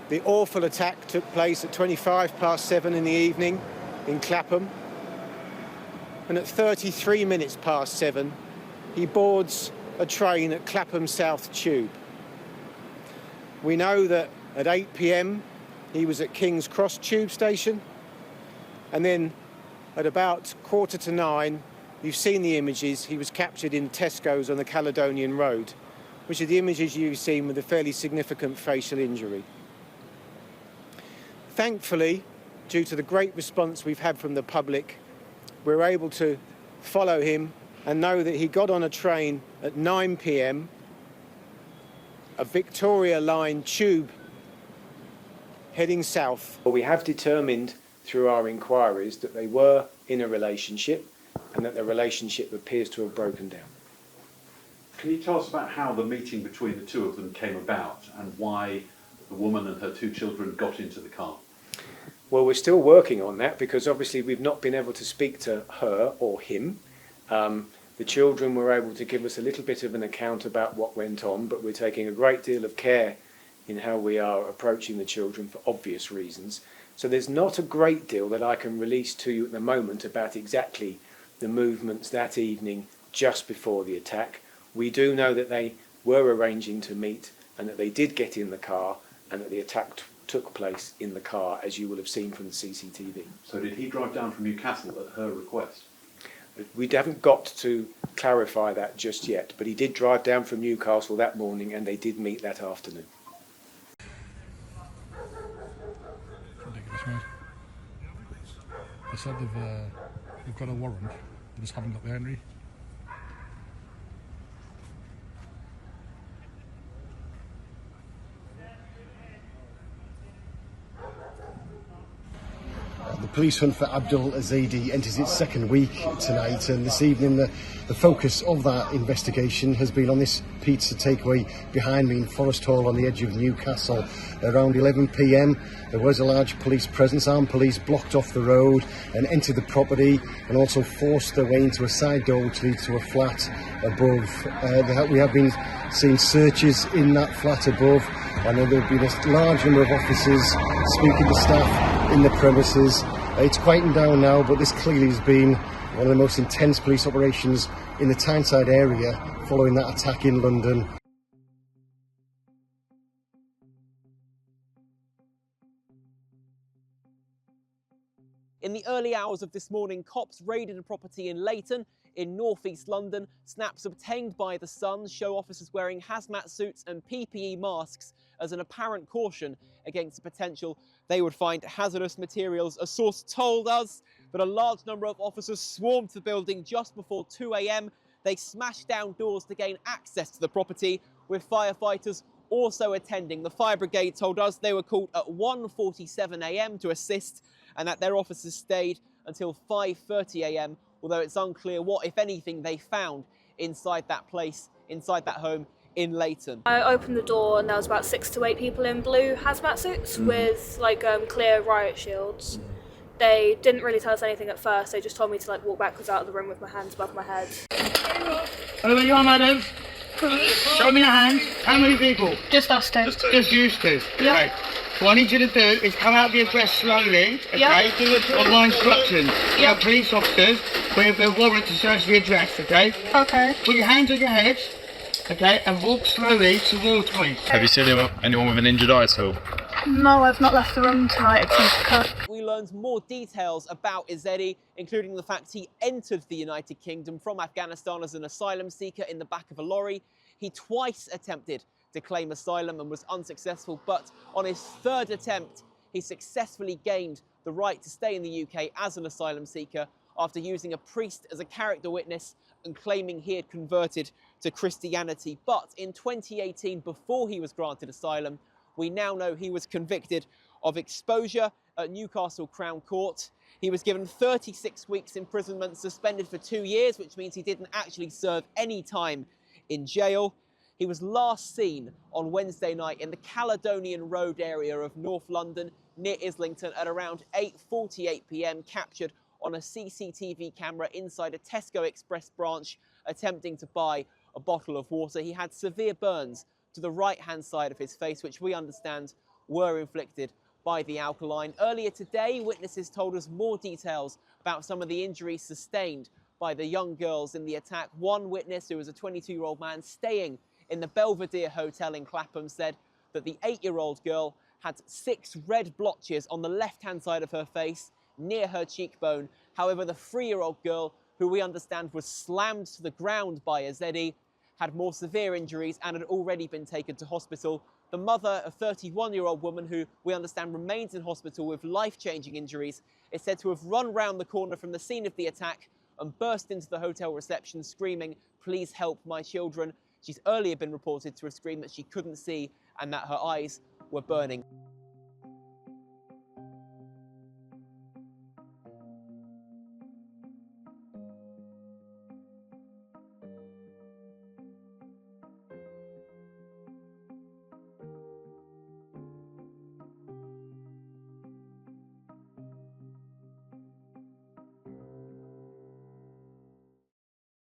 The awful attack took place at 7:25 in the evening in Clapham. And at 7:33, he boards a train at Clapham South Tube. We know that at 8 p.m. he was at King's Cross Tube Station. And then at about 8:45, you've seen the images, he was captured in Tesco's on the Caledonian Road, which are the images you've seen with a fairly significant facial injury. Thankfully, due to the great response we've had from the public, we're able to follow him and know that he got on a train at 9 p.m, a Victoria Line tube heading south. We have determined through our inquiries that they were in a relationship and that the relationship appears to have broken down. Can you tell us about how the meeting between the two of them came about and why the woman and her two children got into the car? Well, we're still working on that because obviously we've not been able to speak to her or him. The children were able to give us a little bit of an account about what went on, but we're taking a great deal of care in how we are approaching the children for obvious reasons. So there's not a great deal that I can release to you at the moment about exactly the movements that evening just before the attack. We do know that they were arranging to meet and that they did get in the car and that the attack took place in the car, as you will have seen from the CCTV. So did he drive down from Newcastle at her request? We haven't got to clarify that just yet, but he did drive down from Newcastle that morning and they did meet that afternoon. Ridiculous, mate. They said they've got a warrant, they just haven't got the entry. The police hunt for Abdul Ezedi enters its second week tonight, and this evening the focus of that investigation has been on this pizza takeaway behind me in Forest Hall on the edge of Newcastle. Around 11 p.m. there was a large police presence. Armed police blocked off the road and entered the property and also forced their way into a side door which leads to a flat above. We have been seeing searches in that flat above. I know there have been a large number of officers speaking to staff in the premises. It's quieting down now, but this clearly has been one of the most intense police operations in the Tyneside area following that attack in London. In the early hours of this morning, cops raided a property in Leighton in northeast London. Snaps obtained by The Sun show officers wearing hazmat suits and PPE masks as an apparent caution against the potential they would find hazardous materials. A source told us that a large number of officers swarmed the building just before 2 a.m. They smashed down doors to gain access to the property, with firefighters also attending. The fire brigade told us they were called at 1:47 a.m. to assist and that their officers stayed until 5:30 a.m, although it's unclear what, if anything, they found inside that place, inside that home in Leighton. I opened the door and there was about 6 to 8 people in blue hazmat suits with clear riot shields. They didn't really tell us anything at first. They just told me to walk backwards out of the room with my hands above my head. Where you are, madam? Show me your hands. How many people? Just us two. Just you two. Yeah. Okay. So what I need you to do is come out of the address slowly, okay? Yep. Do it on my instructions. Yep. You have police officers with a warrant to search the address, okay? Okay. Put your hands on your head, okay, and walk slowly towards me. Have you seen anyone with an injured eye at all? No, I've not left the room tonight. We learned more details about Ezedi, including the fact he entered the United Kingdom from Afghanistan as an asylum seeker in the back of a lorry. He twice attempted to claim asylum and was unsuccessful, but on his third attempt, he successfully gained the right to stay in the UK as an asylum seeker after using a priest as a character witness and claiming he had converted to Christianity. But in 2018, before he was granted asylum, we now know he was convicted of exposure at Newcastle Crown Court. He was given 36 weeks imprisonment, suspended for 2 years, which means he didn't actually serve any time in jail. He was last seen on Wednesday night in the Caledonian Road area of North London, near Islington, at around 8:48 p.m, captured on a CCTV camera inside a Tesco Express branch, attempting to buy a bottle of water. He had severe burns to the right-hand side of his face, which we understand were inflicted by the alkaline. Earlier today, witnesses told us more details about some of the injuries sustained by the young girls in the attack. One witness, who was a 22-year-old man staying in the Belvedere Hotel in Clapham, said that the 8-year-old girl had 6 red blotches on the left-hand side of her face near her cheekbone. However, the 3-year-old girl, who we understand was slammed to the ground by Ezedi, had more severe injuries and had already been taken to hospital. The mother, a 31-year-old woman who we understand remains in hospital with life-changing injuries, is said to have run round the corner from the scene of the attack and burst into the hotel reception screaming, "Please help my children." She's earlier been reported to have screamed that she couldn't see and that her eyes were burning.